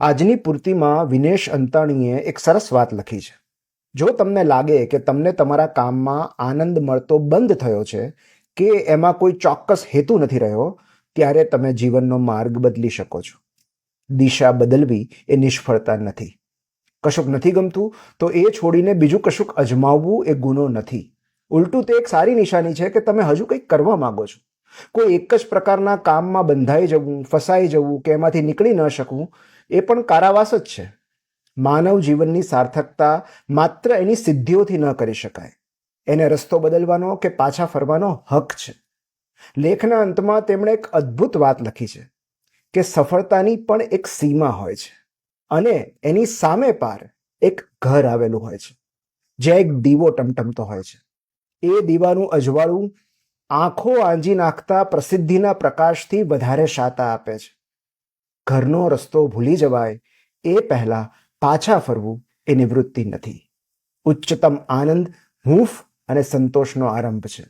આજની પૂર્તિમાં વિનેશ અંતાણીએ એક સરસ વાત લખી છે. જો તમને લાગે કે તમને તમારા કામમાં આનંદ મળતો બંધ થયો છે કે એમાં કોઈ ચોક્કસ હેતુ નથી રહ્યો, ત્યારે તમે જીવનનો માર્ગ બદલી શકો છો. દિશા બદલવી એ નિષ્ફળતા નથી. કશુંક નથી ગમતું તો એ છોડીને બીજું કશુંક અજમાવવું એ ગુનો નથી. ઉલટું તે એક સારી નિશાની છે કે તમે હજુ કંઈક કરવા માંગો છો. કોઈ એક જ પ્રકારના કામમાં બંધાઈ જવું, ફસાઈ જવું કે એમાંથી નીકળી ન શકવું એ પણ કારાવાસ જ છે. માનવ જીવનની સાર્થકતા માત્ર એની સિદ્ધિઓથી ન કરી શકાય. એને રસ્તો બદલવાનો કે પાછા ફરવાનો હક છે. લેખના અંતમાં તેમણે એક અદ્ભુત વાત લખી છે કે સફળતાની પણ એક સીમા હોય છે અને એની સામે પાર એક ઘર આવેલું હોય છે, જ્યાં એક દીવો ટમટમતો હોય છે. એ દીવાનું અજવાળું આંખો આંજી નાખતા પ્રસિદ્ધિના પ્રકાશથી વધારે શાતા આપે છે. ઘરનો રસ્તો ભૂલી જવાય એ પહેલા પાછા ફરવું એ નિવૃત્તિ નથી. ઉચ્ચતમ આનંદ, હૂંફ અને સંતોષનો આરંભ છે.